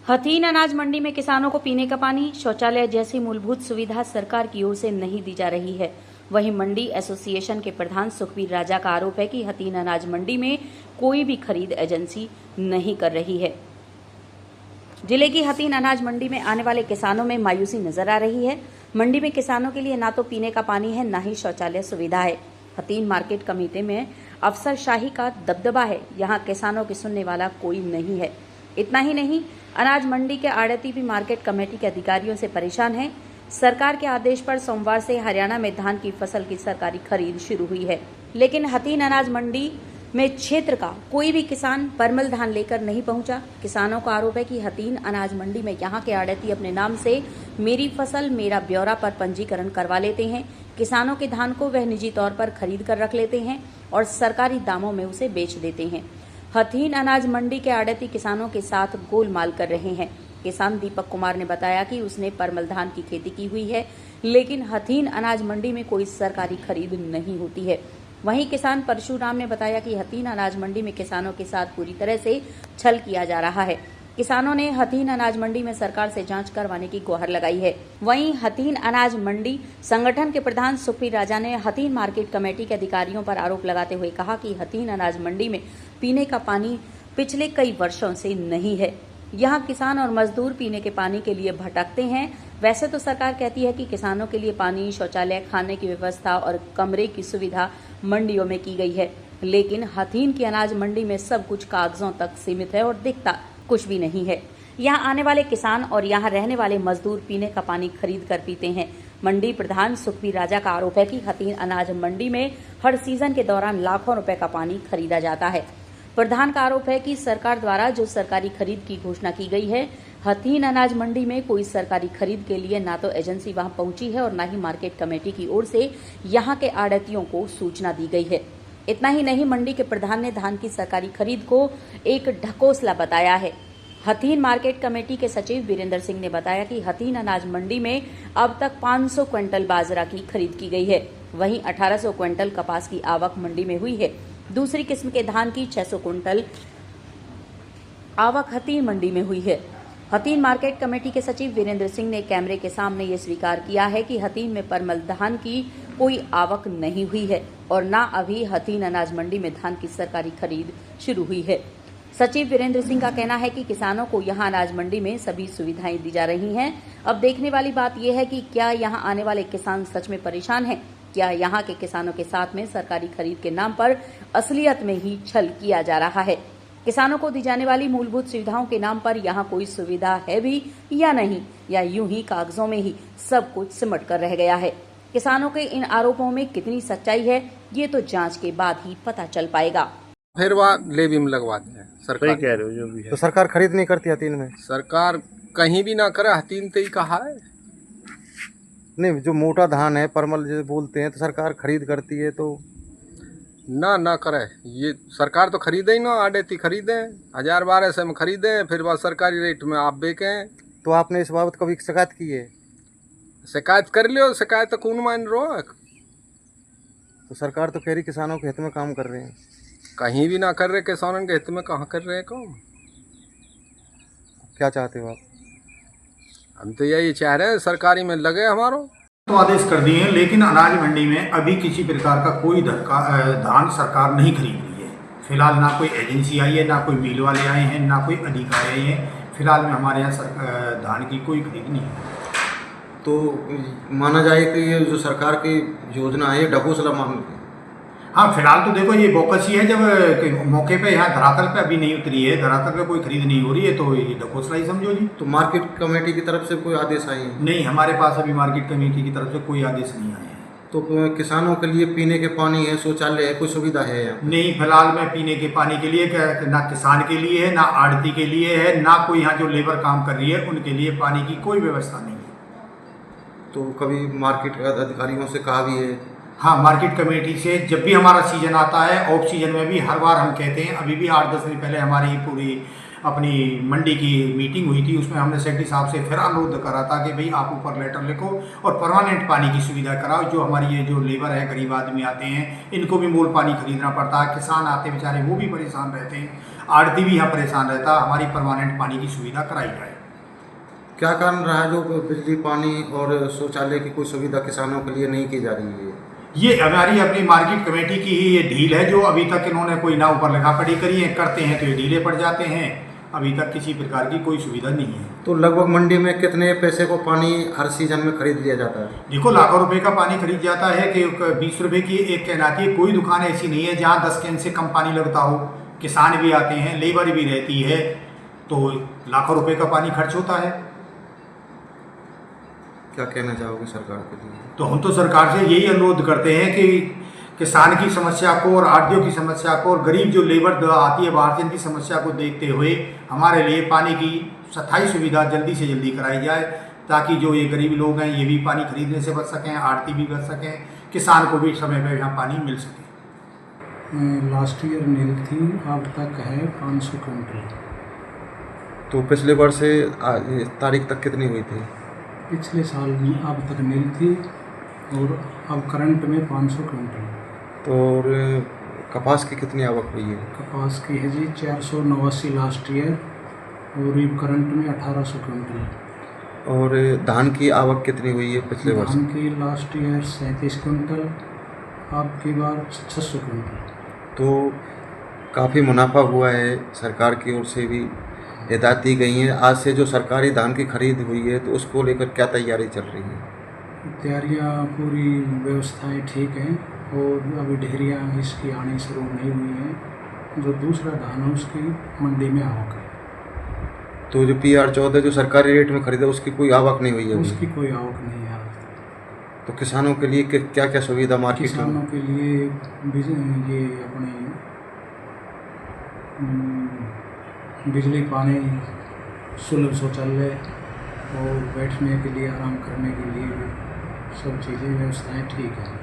हथीन अनाज मंडी में किसानों को पीने का पानी, शौचालय जैसी मूलभूत सुविधा सरकार की ओर से नहीं दी जा रही है। वहीं मंडी एसोसिएशन के प्रधान सुखबीर राजा का आरोप है कि हथीन अनाज मंडी में कोई भी खरीद एजेंसी नहीं कर रही है। जिले की हथीन अनाज मंडी में आने वाले किसानों में मायूसी नजर आ रही है। मंडी में किसानों के लिए ना तो पीने का पानी है, ना ही शौचालय सुविधा है। हथीन मार्केट कमेटी में अफसरशाही का दबदबा है। यहाँ किसानों की सुनने वाला कोई नहीं है। इतना ही नहीं, अनाज मंडी के आड़ती भी मार्केट कमेटी के अधिकारियों से परेशान हैं। सरकार के आदेश पर सोमवार से हरियाणा में धान की फसल की सरकारी खरीद शुरू हुई है, लेकिन हथीन अनाज मंडी में क्षेत्र का कोई भी किसान परमल धान लेकर नहीं पहुंचा। किसानों का आरोप है कि हथीन अनाज मंडी में यहां के आड़ती अपने नाम से मेरी फसल मेरा ब्यौरा पर पंजीकरण करवा लेते हैं। किसानों के धान को वह निजी तौर पर खरीद कर रख लेते हैं और सरकारी दामों में उसे बेच देते हैं। हथीन अनाज मंडी के आड़ती किसानों के साथ गोलमाल कर रहे हैं। किसान दीपक कुमार ने बताया कि उसने परमल धान की खेती की हुई है, लेकिन हथीन अनाज मंडी में कोई सरकारी खरीद नहीं होती है। वहीं किसान परशुराम ने बताया कि हथीन अनाज मंडी में किसानों के साथ पूरी तरह से छल किया जा रहा है। किसानों ने हथीन अनाज मंडी में सरकार से जांच करवाने की गुहार लगाई है। वहीं हथीन अनाज मंडी संगठन के प्रधान सुखबीर राजा ने हथीन मार्केट कमेटी के अधिकारियों पर आरोप लगाते हुए कहा कि हथीन अनाज मंडी में पीने का पानी पिछले कई वर्षों से नहीं है। यहाँ किसान और मजदूर पीने के पानी के लिए भटकते हैं। वैसे तो सरकार कहती है कि किसानों के लिए पानी, शौचालय, खाने की व्यवस्था और कमरे की सुविधा मंडियों में की गई है, लेकिन हथीन की अनाज मंडी में सब कुछ कागजों तक सीमित है और दिखता कुछ भी नहीं है। यहाँ आने वाले किसान और यहाँ रहने वाले मजदूर पीने का पानी खरीद कर पीते हैं। मंडी प्रधान सुखबीर राजा का आरोप है कि हथीन अनाज मंडी में हर सीजन के दौरान लाखों रुपए का पानी खरीदा जाता है। प्रधान का आरोप है कि सरकार द्वारा जो सरकारी खरीद की घोषणा की गई है, हथीन अनाज मंडी में कोई सरकारी खरीद के लिए ना तो एजेंसी वहां पहुंची है और ना ही मार्केट कमेटी की ओर से यहां के आड़तियों को सूचना दी गई है। इतना ही नहीं, मंडी के प्रधान ने धान की सरकारी खरीद को एक ढकोसला बताया है। हथीन मार्केट कमेटी के सचिव वीरेंद्र सिंह ने बताया कि हथीन अनाज मंडी में अब तक 500 क्विंटल बाजरा की खरीद की गई है। वहीं 1800 क्विंटल कपास की आवक मंडी में हुई है। दूसरी किस्म के धान की 600 क्विंटल आवक हथीन मंडी में हुई है। हथीन मार्केट कमेटी के सचिव वीरेंद्र सिंह ने कैमरे के सामने ये स्वीकार किया है कि हथीन में परमल धान की कोई आवक नहीं हुई है और न अभी हथीन अनाज मंडी में धान की सरकारी खरीद शुरू हुई है। सचिव वीरेंद्र सिंह का कहना है कि किसानों को यहां अनाज मंडी में सभी सुविधाएं दी जा रही हैं। अब देखने वाली बात यह है कि क्या यहां आने वाले किसान सच में परेशान हैं? क्या यहाँ के किसानों के साथ में सरकारी खरीद के नाम पर असलियत में ही छल किया जा रहा है? किसानों को दी जाने वाली मूलभूत सुविधाओं के नाम पर यहाँ कोई सुविधा है भी या नहीं, या यूं ही कागजों में ही सब कुछ सिमट कर रह गया है? किसानों के इन आरोपों में कितनी सच्चाई है, ये तो जांच के बाद ही पता चल पाएगा। फिर वह लेवी में लगवाते हैं सरकार। कह रहे हो जो भी है। तो सरकार खरीद नहीं करती हथीन में? सरकार कहीं भी ना करे, हथीन तो ही कहा है। नहीं, जो मोटा धान है परमल जैसे बोलते हैं, तो सरकार खरीद करती है, तो ना करे। ये सरकार तो खरीदे ही ना, आड़ती खरीदे 1000-1200 में खरीदे, फिर वह सरकारी रेट में आप बेचें। तो आपने इस बाबत कभी शिकायत की है? शिकायत कर लियो, शिकायत तो कौन मान रो। तो सरकार तो कह रही किसानों के हित में काम कर रहे हैं। कहीं भी ना कर रहे, किसानों के हित में कहाँ कर रहे हैं काम। क्या चाहते हो आप? हम तो यही चाह रहे हैं सरकारी में लगे हमारो। तो आदेश कर दिए हैं, लेकिन अनाज मंडी में अभी किसी प्रकार का कोई धान सरकार नहीं खरीद रही है। फिलहाल ना कोई एजेंसी आई है, ना कोई मिल वाले आए हैं, ना कोई अधिकारी आए हैं। फिलहाल में हमारे यहाँ धान की कोई खरीद नहीं है। तो माना जाए कि ये जो सरकार की योजना है ढकोसला मान। हाँ, फिलहाल तो देखो ये बोकसी है, जब मौके पे यहाँ धरातल पे अभी नहीं उतरी है, धरातल पे कोई खरीद नहीं हो रही है, तो ये ढकोसला ही समझो जी। तो मार्केट कमेटी की तरफ से कोई आदेश आए हैं? नहीं, हमारे पास अभी मार्केट कमेटी की तरफ से कोई आदेश नहीं आया है। तो किसानों के लिए पीने के पानी है, शौचालय है, कोई सुविधा है यहाँ? नहीं, फिलहाल में पीने के पानी के लिए ना किसान के लिए है, ना आड़ती के लिए है, ना कोई यहाँ जो लेबर काम कर रही है उनके लिए पानी की कोई व्यवस्था नहीं है। तो कभी मार्केट अधिकारियों से कहा भी है? हाँ, मार्केट कमेटी से जब भी हमारा सीजन आता है, ऑफ सीजन में भी हर बार हम कहते हैं। अभी भी 8-10 दिन पहले हमारी पूरी अपनी मंडी की मीटिंग हुई थी, उसमें हमने सेक्रेटरी साहब से फिर अनुरोध करा था कि भाई आप ऊपर लेटर लिखो और परमानेंट पानी की सुविधा कराओ। जो हमारी ये जो लेबर है, गरीब आदमी आते हैं, इनको भी मोल पानी खरीदना पड़ता है, किसान आते बेचारे वो भी परेशान रहते हैं, आड़ती भी यहाँ परेशान रहता है। हमारी परमानेंट पानी की सुविधा कराई जाए। क्या कारण रहा है जो बिजली पानी और शौचालय की कोई सुविधा किसानों के लिए नहीं की जा रही है? ये हमारी अपनी मार्केट कमेटी की ही ये ढील है, जो अभी तक इन्होंने कोई ना ऊपर लिखा पढ़ी करी है, करते हैं तो ये ढीले पड़ जाते हैं। अभी तक किसी प्रकार की कोई सुविधा नहीं है। तो लगभग मंडी में कितने पैसे को पानी हर सीजन में खरीद लिया जाता है? देखो, लाखों रुपए का पानी खरीद जाता है कि 20 रुपए की एक कैन आती है। कोई दुकान ऐसी नहीं है जहाँ 10 कैन से कम पानी लगता हो। किसान भी आते हैं, लेबर भी रहती है, तो लाखों रुपए का पानी खर्च होता है। क्या कहना चाहोगे सरकार के लिए? तो हम तो सरकार से यही अनुरोध करते हैं कि किसान की समस्या को और आढ़तियों की समस्या को और गरीब जो लेबर आती है बाहर से, इनकी समस्या को देखते हुए हमारे लिए पानी की स्थायी सुविधा जल्दी से जल्दी कराई जाए, ताकि जो ये गरीब लोग हैं ये भी पानी खरीदने से बच सकें, आढ़ती भी बच सकें, किसान को भी समय पर यहाँ पानी मिल सके। लास्ट ईयर नील थी, अब तक है 500 क्विंटल। तो पिछले वर्ष से तारीख तक कितनी हुई थी? पिछले साल अब तक नील थी और अब करंट में 500 क्विंटल। तो और कपास की कितनी आवक हुई है? कपास की है जी 489 लास्ट ईयर और अब करंट में 1800 क्विंटल। और धान की आवक कितनी हुई है पिछले वर्ष? धान की लास्ट ईयर 37 क्विंटल, अब की बार 600 क्विंटल। तो काफ़ी मुनाफा हुआ है, सरकार की ओर से भी हिदायत दी गई है। आज से जो सरकारी धान की खरीद हुई है तो उसको लेकर क्या तैयारी चल रही है? तैयारियाँ पूरी व्यवस्थाएं ठीक हैं और अभी ढेरियाँ इसकी आनी शुरू नहीं हुई हैं। जो दूसरा धान है उसकी मंडी में आवक है। तो जो PR-14 जो सरकारी रेट में खरीदा उसकी कोई आवक नहीं हुई है? उसकी कोई आवक नहीं है। तो किसानों के लिए क्या क्या सुविधा मार्केट किसानों में? के लिए ये अपने बिजली पानी, सुलभ शौचालय और बैठने के लिए, आराम करने के लिए सब चीज़ें व्यवस्थाएं ठीक है।